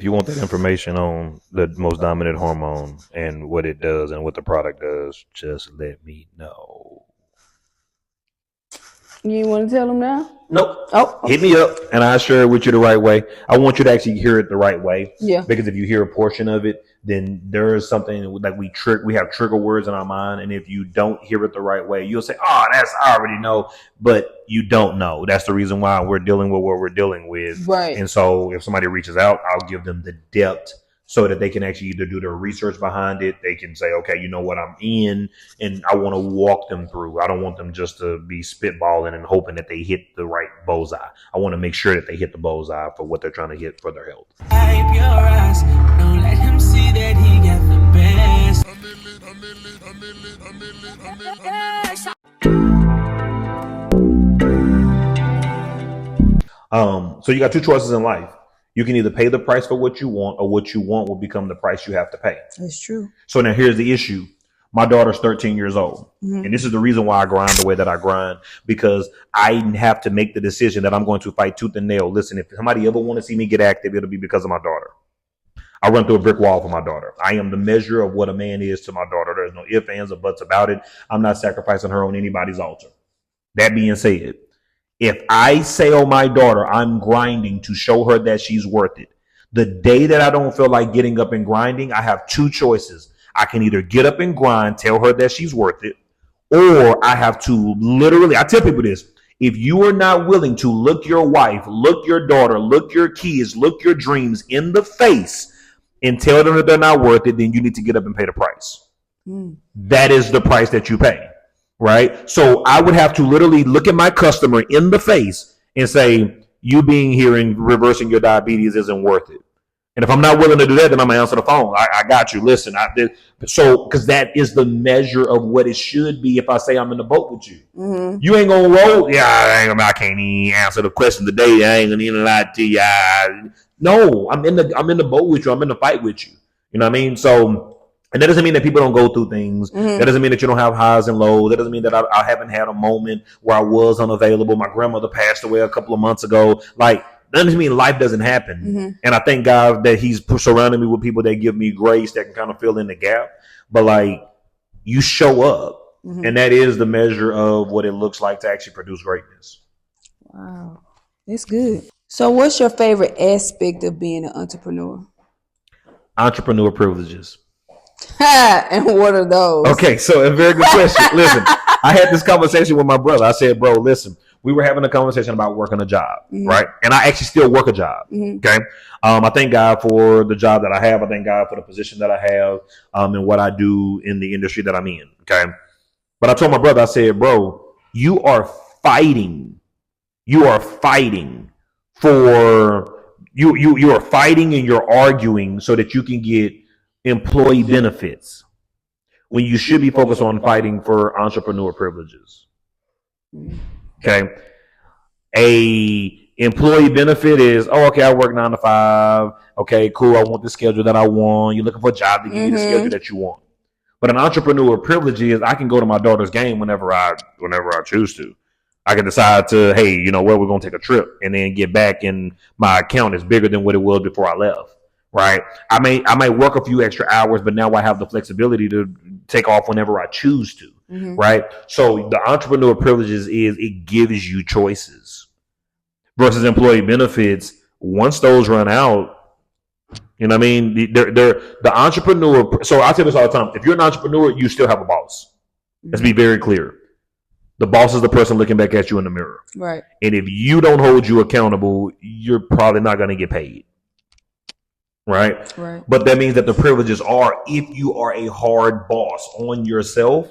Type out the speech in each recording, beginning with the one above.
If you want that information on the most dominant hormone and what it does and what the product does, just let me know. You want to tell them now? Nope. Oh, Hit me up and I'll share it with you the right way. I want you to actually hear it the right way. Yeah. Because if you hear a portion of it, then there is something like we have trigger words in our mind. And if you don't hear it the right way, you'll say, oh, I already know. But you don't know. That's the reason why we're dealing with what we're dealing with. Right. And so if somebody reaches out, I'll give them the depth so that they can actually either do their research behind it. They can say, okay, you know what, I'm in, and I want to walk them through. I don't want them just to be spitballing and hoping that they hit the right bullseye. I want to make sure that they hit the bullseye for what they're trying to hit for their health. Wipe your eyes, don't let him see that he got the best. So you got two choices in life. You can either pay the price for what you want, or what you want will become the price you have to pay. That's true. So now here's the issue. My daughter's 13 years old. Mm-hmm. And this is the reason why I grind the way that I grind, because I have to make the decision that I'm going to fight tooth and nail. Listen, if somebody ever want to see me get active, it'll be because of my daughter. I run through a brick wall for my daughter. I am the measure of what a man is to my daughter. There's no ifs, ands, or buts about it. I'm not sacrificing her on anybody's altar. That being said, if I say, oh, my daughter, I'm grinding to show her that she's worth it. The day that I don't feel like getting up and grinding, I have two choices. I can either get up and grind, tell her that she's worth it, or I have to literally, I tell people this, if you are not willing to look your wife, look your daughter, look your kids, look your dreams in the face and tell them that they're not worth it, then you need to get up and pay the price. That is the price that you pay. Right. So I would have to literally look at my customer in the face and say, you being here and reversing your diabetes isn't worth it. And if I'm not willing to do that, then I'm going to answer the phone. I got you. Listen, so because that is the measure of what it should be. If I say I'm in the boat with you, you ain't going to roll. Yeah, I can't even answer the question today. I ain't going to even lie to you. No, I'm in the boat with you. I'm in the fight with you. You know what I mean? So. And that doesn't mean that people don't go through things. That doesn't mean that you don't have highs and lows. That doesn't mean that I haven't had a moment where I was unavailable. My grandmother passed away a couple of months ago. Like, that doesn't mean life doesn't happen. And I thank God that he's surrounding me with people that give me grace, that can kind of fill in the gap. But like, you show up. And that is the measure of what it looks like to actually produce greatness. Wow. That's good. So what's your favorite aspect of being an entrepreneur? Entrepreneur privileges. And what are those? Okay, so a very good question. Listen, I had this conversation with my brother. I said, bro, listen, we were having a conversation about working a job, right? And I actually still work a job, okay? I thank God for the job that I have. I thank God for the position that I have and what I do in the industry that I'm in, okay? But I told my brother, I said, bro, you are fighting. You are fighting for, you are fighting and you're arguing so that you can get employee benefits when you should be focused on fighting for entrepreneur privileges. Okay. A employee benefit is, oh, okay, I work 9 to 5. Okay, cool. I want the schedule that I want. You're looking for a job to give you the schedule that you want. But an entrepreneur privilege is I can go to my daughter's game whenever I choose to. I can decide to, hey, you know what, we're going to take a trip and then get back and my account is bigger than what it was before I left. Right. I might work a few extra hours, but now I have the flexibility to take off whenever I choose to. Right. So the entrepreneur privileges is it gives you choices versus employee benefits. Once those run out, you know what I mean? They're the entrepreneur. So I tell this all the time. If you're an entrepreneur, you still have a boss. Let's be very clear. The boss is the person looking back at you in the mirror. Right. And if you don't hold you accountable, you're probably not going to get paid. Right. But that means that the privileges are, if you are a hard boss on yourself,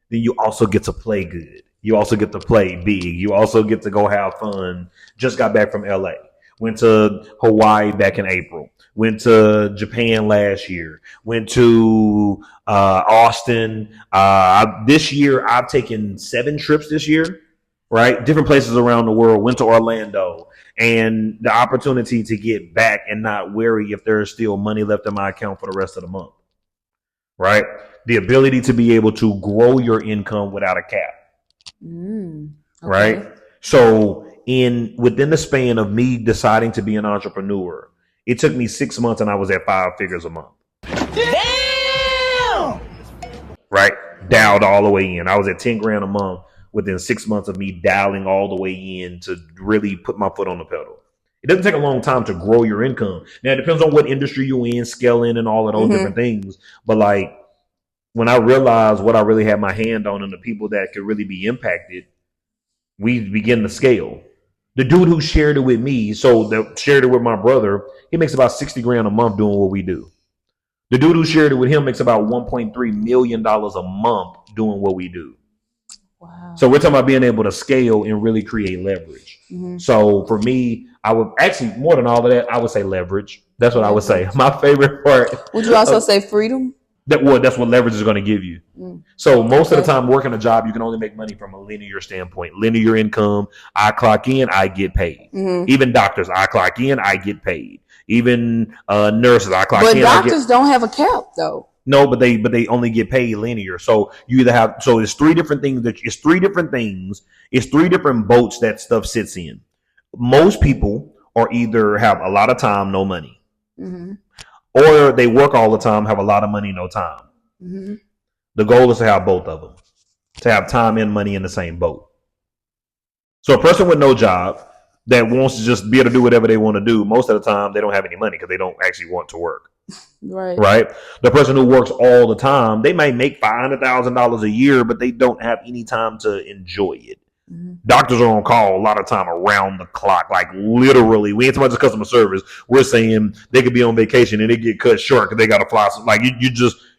then you also get to play good. You also get to play big. You also get to go have fun. Just got back from LA. Went to Hawaii back in April. Went to Japan last year. Went to Austin. This year, I've taken 7 trips this year. Right. Different places around the world. Went to Orlando. And the opportunity to get back and not worry if there's still money left in my account for the rest of the month. Right? The ability to be able to grow your income without a cap. Okay. Right? So within the span of me deciding to be an entrepreneur It took me 6 months and I was at 5 figures a month. Damn! Right? Dialed all the way in. I was at 10 grand a month within 6 months of me dialing all the way in to really put my foot on the pedal. It doesn't take a long time to grow your income. Now, it depends on what industry you're in, scaling and all of those different things. But like, when I realized what I really had my hand on and the people that could really be impacted, we begin to scale. The dude who shared it with me, shared it with my brother, he makes about 60 grand a month doing what we do. The dude who shared it with him makes about $1.3 million a month doing what we do. Wow. So we're talking about being able to scale and really create leverage. So for me, I would actually, more than all of that, I would say leverage. That's what I would say. My favorite part. Would you also say freedom? That's what leverage is going to give you. So most of the time working a job, you can only make money from a linear standpoint. Linear income, I clock in, I get paid. Even doctors, I clock in, I get paid. Even nurses, I clock in. But doctors don't have a cap though. No, but they only get paid linear. So you either have, so it's three different things. It's three different boats that stuff sits in. Most people are either have a lot of time, no money, or they work all the time, have a lot of money, no time. The goal is to have both of them, to have time and money in the same boat. So a person with no job that wants to just be able to do whatever they want to do, most of the time they don't have any money because they don't actually want to work. Right. The person who works all the time, they might make $500,000 a year, but they don't have any time to enjoy it. Doctors are on call a lot of time around the clock, like literally. We ain't talking about just customer service. We're saying they could be on vacation and they get cut short because they got to fly. Like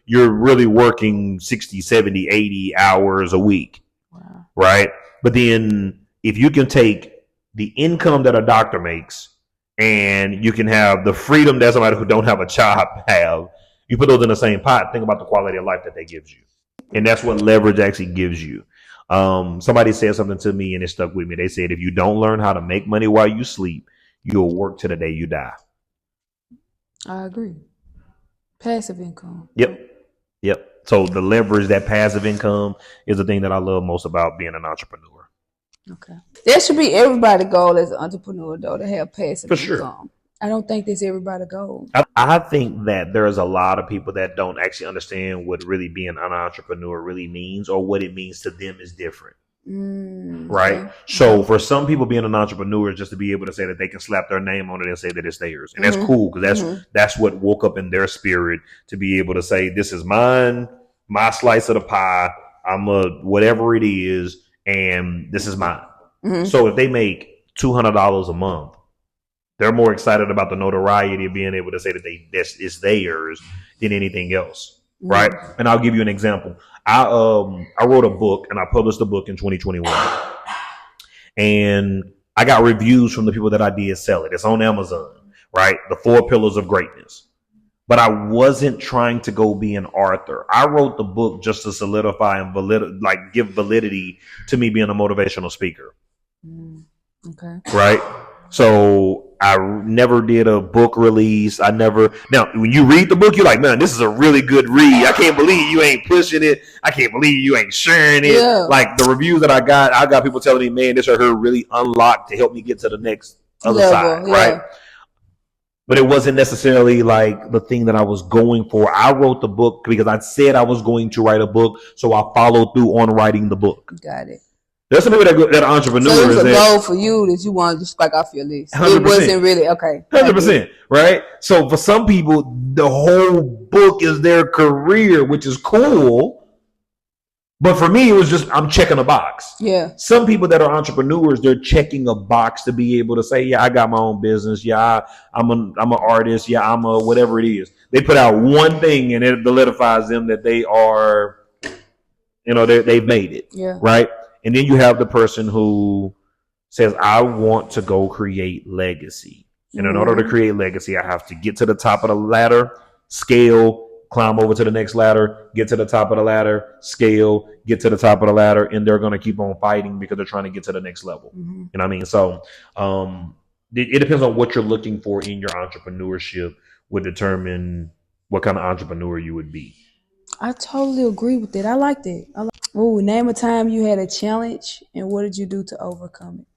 you're really working 60, 70, 80 hours a week. Wow. Right. But then if you can take the income that a doctor makes and you can have the freedom that somebody who don't have a job have, you put those in the same pot, think about the quality of life that they gives you. And that's what leverage actually gives you. Somebody said something to me and it stuck with me. They said, if you don't learn how to make money while you sleep, you'll work to the day you die. I agree. Passive income. Yep. So the leverage, that passive income, is the thing that I love most about being an entrepreneur. Okay. That should be everybody's goal as an entrepreneur, though, to have passive For sure. income. I don't think that's everybody's goal. I think that there's a lot of people that don't actually understand what really being an entrepreneur really means, or what it means to them is different. Right? Okay. So for some people, being an entrepreneur is just to be able to say that they can slap their name on it and say that it's theirs. And that's cool, because that's what woke up in their spirit, to be able to say, this is mine, my slice of the pie, I'm a whatever it is, and this is mine. So if they make $200 a month, they're more excited about the notoriety of being able to say that this is theirs than anything else, right? And I'll give you an example. I wrote a book and I published a book in 2021, and I got reviews from the people that I did sell it. It's on Amazon, right? The 4 Pillars of Greatness. But I wasn't trying to go be an author. I wrote the book just to solidify and give validity to me being a motivational speaker. Okay. Right. So I never did a book release. Now, when you read the book, you're like, man, this is a really good read. I can't believe you ain't pushing it. I can't believe you ain't sharing it. Yeah. Like the reviews that I got people telling me, man, this or her really unlocked to help me get to the next other side. Yeah. Right. But it wasn't necessarily like the thing that I was going for. I wrote the book because I said I was going to write a book. So I followed through on writing the book. Got it. There's some people that are entrepreneurs. So it was a goal for you that you wanted to strike off your list. 100%. It wasn't really, okay. 100%, right? So for some people, the whole book is their career, which is cool. But for me, it was just, I'm checking a box. Yeah. Some people that are entrepreneurs, they're checking a box to be able to say, yeah, I got my own business. Yeah, I'm an artist. Yeah, I'm a whatever it is. They put out one thing and it validifies them that they are, they've made it. Yeah. Right? And then you have the person who says, I want to go create legacy. And in order to create legacy, I have to get to the top of the ladder, scale, climb over to the next ladder, get to the top of the ladder, scale, get to the top of the ladder. And they're going to keep on fighting because they're trying to get to the next level. You know what I mean? So it depends on what you're looking for in your entrepreneurship would determine what kind of entrepreneur you would be. I totally agree with that. I like that. Name a time you had a challenge and what did you do to overcome it?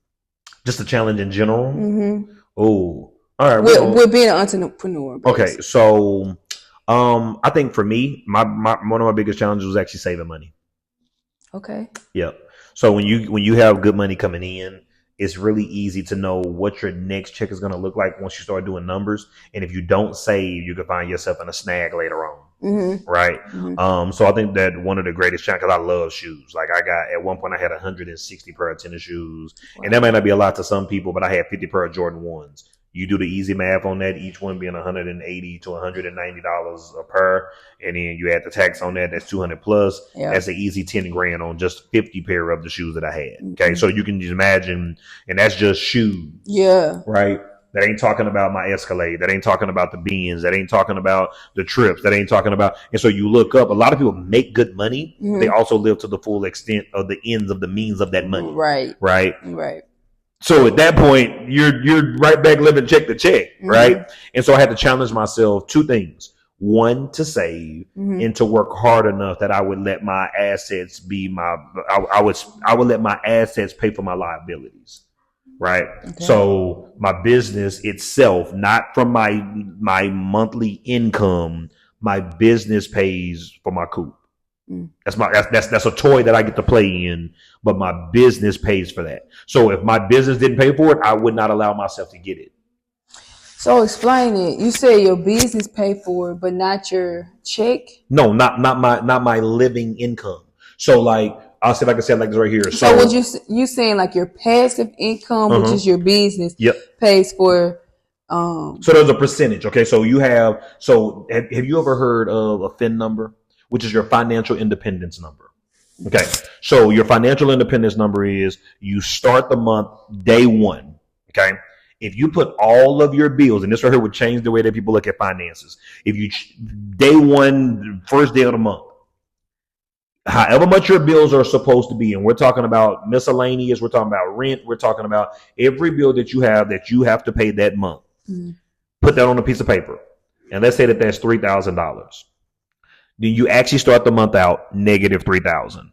Just a challenge in general. Oh, All right. with being an entrepreneur. Okay, so I think for me, my one of my biggest challenges was actually saving money. Okay. Yep. So when you have good money coming in, it's really easy to know what your next check is going to look like once you start doing numbers. And if you don't save, you can find yourself in a snag later on. Mm-hmm. Right. Mm-hmm. So I think that one of the greatest challenges, because I love shoes. Like at one point I had 160 pair of tennis shoes, and that might not be a lot to some people, but I had 50 pair of Jordan 1s. You do the easy math on that, each one being $180 to $190 a pair, and then you add the tax on that, that's 200 plus. Yeah. That's an easy 10 grand on just 50 pair of the shoes that I had. Okay. So you can just imagine, and that's just shoes. Yeah. Right. That ain't talking about my Escalade. That ain't talking about the Beans. That ain't talking about the trips. That ain't talking about. And so you look up, a lot of people make good money. Mm-hmm. They also live to the full extent of the ends of the means of that money. Right. Right. Right. So at that point, you're right back living check to check. Mm-hmm. Right. And so I had to challenge myself 2 things. 1, to save, and to work hard enough that I would let my assets be I would let my assets pay for my liabilities. Right. Okay. So my business itself, not from my monthly income, my business pays for my coupe. That's a toy that I get to play in, but my business pays for that. So if my business didn't pay for it, I would not allow myself to get it. So explain it. You say your business pay for it, but not your check? No, not my living income. So like, I'll see if I can say it like this right here. So what you saying, like your passive income, which is your business, pays for. So there's a percentage. Okay, so you have. So have you ever heard of a FIN number, which is your financial independence number? Okay, so your financial independence number is you start the month day 1. Okay, if you put all of your bills, and this right here would change the way that people look at finances. If you day 1, first day of the month. However much your bills are supposed to be, and we're talking about miscellaneous, we're talking about rent, we're talking about every bill that you have to pay that month. Mm-hmm. Put that on a piece of paper, and let's say that that's $3,000. Then you actually start the month out negative $3,000,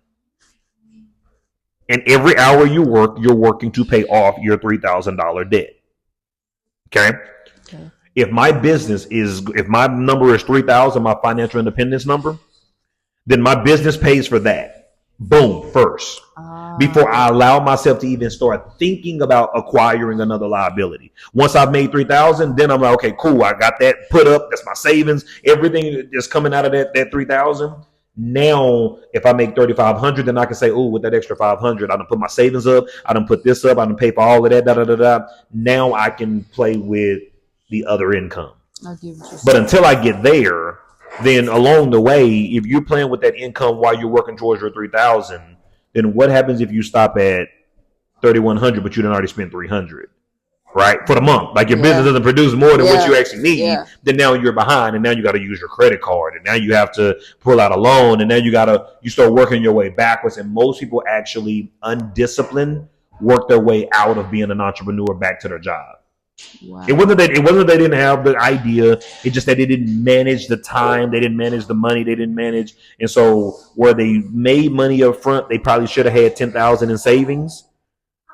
and every hour you work, you're working to pay off your $3,000 debt. Okay. If my number is 3,000, my financial independence number, then my business pays for that. Boom, first. Before I allow myself to even start thinking about acquiring another liability. Once I've made 3,000, then I'm like, okay, cool. I got that put up. That's my savings. Everything is coming out of that 3,000. Now, if I make 3,500, then I can say, oh, with that extra 500, I done put my savings up. I done put this up. I done pay for all of that. Now I can play with the other income. But until I get there, then along the way, if you're playing with that income while you're working towards your 3,000, then what happens if you stop at 3,100, but you done already spent 300, right? For the month. Like your business doesn't produce more than what you actually need. Then now you're behind, and now you got to use your credit card, and now you have to pull out a loan, and then you start working your way backwards. And most people actually undisciplined work their way out of being an entrepreneur back to their job. Wow. It wasn't that they didn't have the idea. It's just that they didn't manage the time. They didn't manage the money. They didn't manage. And so where they made money up front, they probably should have had 10,000 in savings.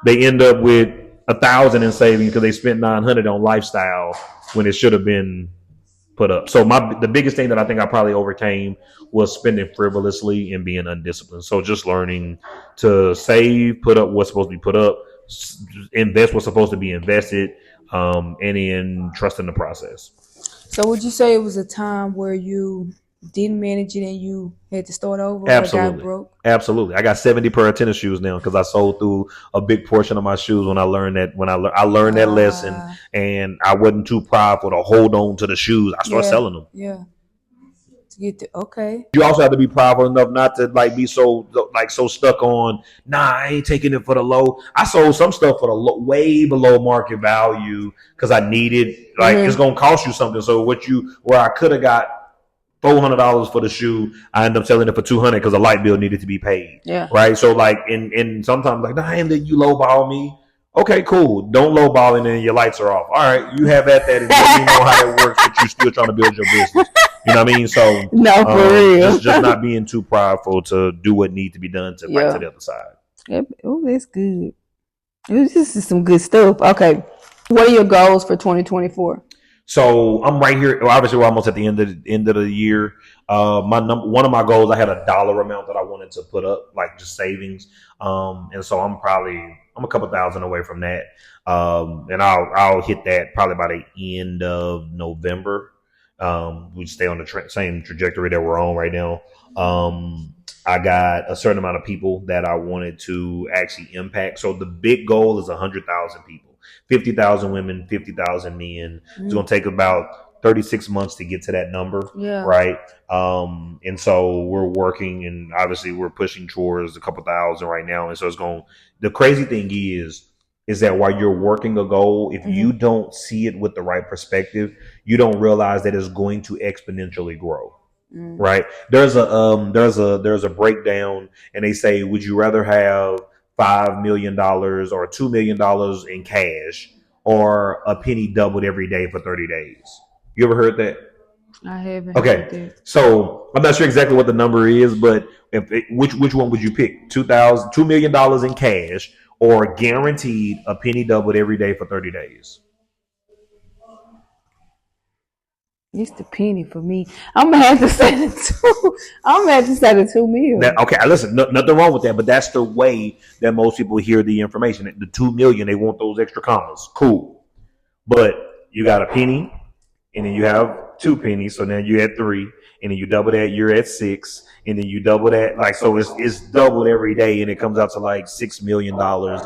They end up with 1,000 in savings because they spent 900 on lifestyle when it should have been put up. So the biggest thing that I think I probably overcame was spending frivolously and being undisciplined. So just learning to save, put up what's supposed to be put up, invest what's supposed to be invested. And in trusting the process. So would you say it was a time where you didn't manage it and you had to start over? Absolutely. Or got broke? Absolutely. I got 70 pair of tennis shoes now because I sold through a big portion of my shoes when I learned that that lesson, and I wasn't too prideful to hold on to the shoes. I started selling them. Yeah. Okay. You also have to be prideful enough not to be so stuck on, I ain't taking it for the low. I sold some stuff for the low, way below market value because I needed it's gonna cost you something. So where I could have got $400 for the shoe, I ended up selling it for $200 because a light bill needed to be paid. Yeah. Right. So and sometimes I ain't let you lowball me. Okay, cool. Don't lowball and then your lights are off. All right, you have at that and you know how that works, but you're still trying to build your business. You know what I mean? So no, for real. Just not being too prideful to do what needs to be done to fight to the other side. Oh, that's good. This is some good stuff. Okay, What are your goals for 2024? So I'm right here. Well, obviously, we're almost at the end of the year. One of my goals, I had a dollar amount that I wanted to put up, like just savings. And so I'm a couple thousand away from that. And I'll hit that probably by the end of November. We stay on the same trajectory that we're on right now. I got a certain amount of people that I wanted to actually impact. So the big goal is 100,000 people, 50,000 women, 50,000 men. It's going to take about 36 months to get to that number. Yeah. Right. And so we're working, and obviously we're pushing towards a couple thousand right now. And so the crazy thing is that while you're working a goal, if you don't see it with the right perspective, you don't realize that it's going to exponentially grow. Right. There's a breakdown, and they say, would you rather have $5 million or $2 million in cash, or a penny doubled every day for 30 days? You ever heard that? I haven't. Okay. So I'm not sure exactly what the number is, but which one would you pick? $2 million in cash, or guaranteed a penny doubled every day for 30 days? It's the penny for me. I'm gonna have to say the two. I'm gonna have to say the $2 million. Okay, listen, nothing wrong with that, but that's the way that most people hear the information. The 2 million, they want those extra commas. Cool, but you got a penny, and then you have 2 pennies, so now you're at 3, and then you double that, you're at 6, and then you double that, like, so it's doubled every day, and it comes out to like $6 million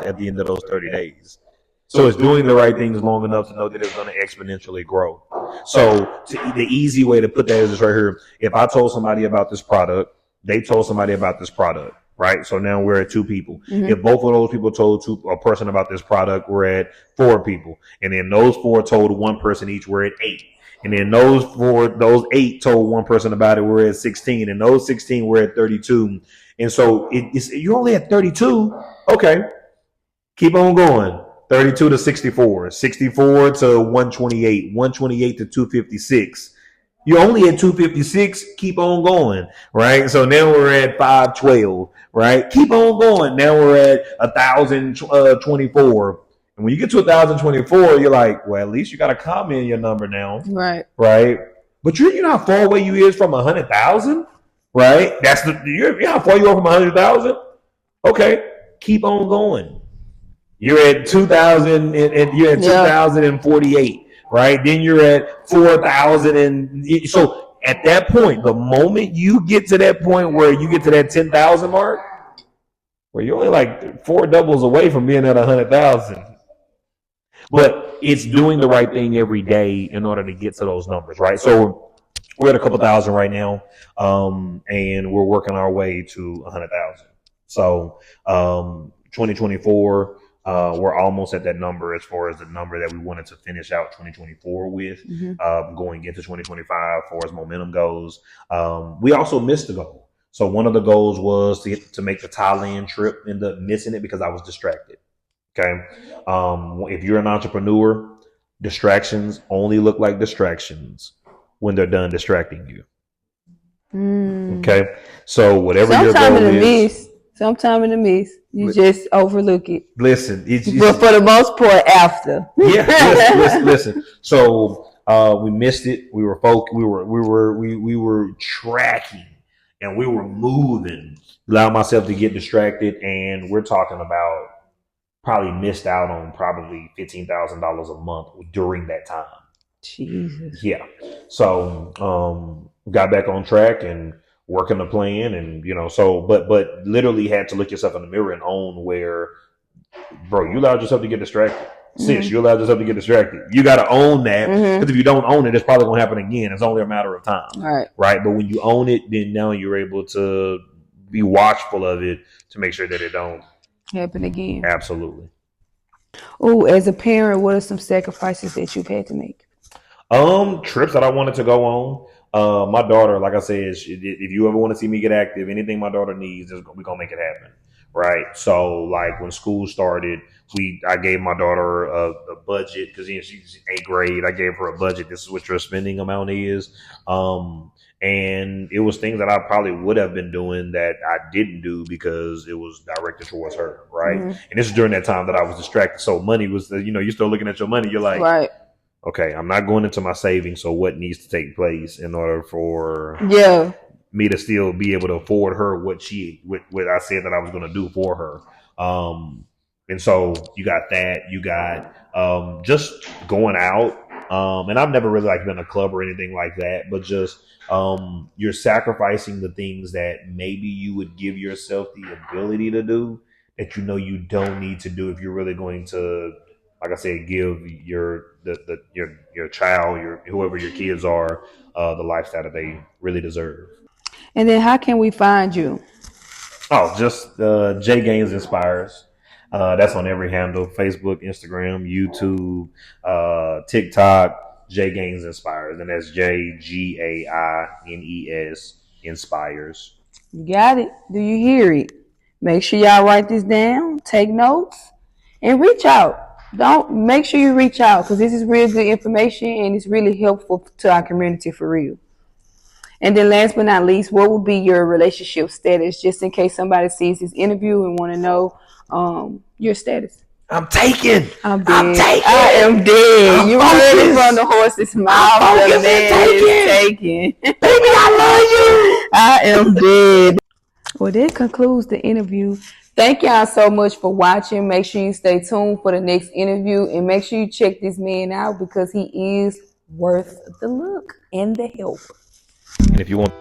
at the end of those 30 days. So it's doing the right things long enough to know that it's going to exponentially grow. So the easy way to put that is this right here. If I told somebody about this product, they told somebody about this product, right? So now we're at 2 people. If both of those people told a person about this product, we're at 4 people. And then those 4 told 1 person each, we're at 8. And then those 8 told 1 person about it, we're at 16. And those 16, we're at 32. And so you're only at 32. Okay. Keep on going. 32 to 64, 64 to 128, 128 to 256. You're only at 256. Keep on going, right? So now we're at 512, right? Keep on going. Now we're at 1,024. And when you get to 1,024, you're like, well, at least you got a comma in your number now, Right. Right? But you know how far away you is from 100,000, right? You know how far you are from 100,000. Okay, keep on going. You're at 2,000, and you're at 2,048, right? Then you're at 4,000, and so at that point, the moment you get to that point where you get to that 10,000 mark, where you're only like 4 doubles away from being at 100,000, but it's doing the right thing every day in order to get to those numbers, right? So we're at a couple thousand right now, and we're working our way to 100,000. So 2024. We're almost at that number as far as the number that we wanted to finish out 2024 with, going into 2025 far as momentum goes. We also missed the goal. So one of the goals was to make the Thailand trip. Ended up missing it because I was distracted. Okay. If you're an entrepreneur, distractions only look like distractions when they're done distracting you. Okay. So whatever your goal is. Sometime in the midst, you just overlook it. Listen, but for the most part, after. Listen. So we missed it. We were we were tracking, and we were moving. Allowed myself to get distracted, and we're talking about probably missed out on probably $15,000 a month during that time. Jesus. Yeah. So got back on track and working the plan, and but literally had to look yourself in the mirror and own where, bro, you allowed yourself to get distracted. Sis, you allowed yourself to get distracted. You got to own that, because if you don't own it, it's probably going to happen again. It's only a matter of time. Right. But when you own it, then now you're able to be watchful of it to make sure that it don't happen again. Absolutely. Oh, as a parent, what are some sacrifices that you've had to make? Trips that I wanted to go on. My daughter, like I said, if you ever want to see me get active, anything my daughter needs, we're going to make it happen. Right. So like when school started I gave my daughter a budget because she's 8th grade. I gave her a budget. This is what your spending amount is. And it was things that I probably would have been doing that I didn't do because it was directed towards her, right? And this is during that time that I was distracted. So money was, you're still looking at your money. You're like, right. Okay, I'm not going into my savings. So what needs to take place in order for me to still be able to afford her what I said that I was going to do for her? And so you got that. You got just going out. And I've never really been a club or anything like that, but just you're sacrificing the things that maybe you would give yourself the ability to do that you don't need to do if you're really going to, like I said, give your child, whoever your kids are, the lifestyle that they really deserve. And then how can we find you? Oh, just J Gaines Inspires. That's on every handle: Facebook, Instagram, YouTube, TikTok. J Gaines Inspires, and that's JGAINES Inspires. You got it. Do you hear it? Make sure y'all write this down, take notes, and reach out. Make sure you reach out because this is real good information and it's really helpful to our community for real. And then last but not least, what would be your relationship status, just in case somebody sees this interview and want to know your status? I'm taken. I'm dead. I am dead. You heard it from the horse's mouth. The man is taken. Baby, I love you. I am dead. Well, that concludes the interview. Thank y'all so much for watching. Make sure you stay tuned for the next interview and make sure you check this man out because he is worth the look and the help. And if you want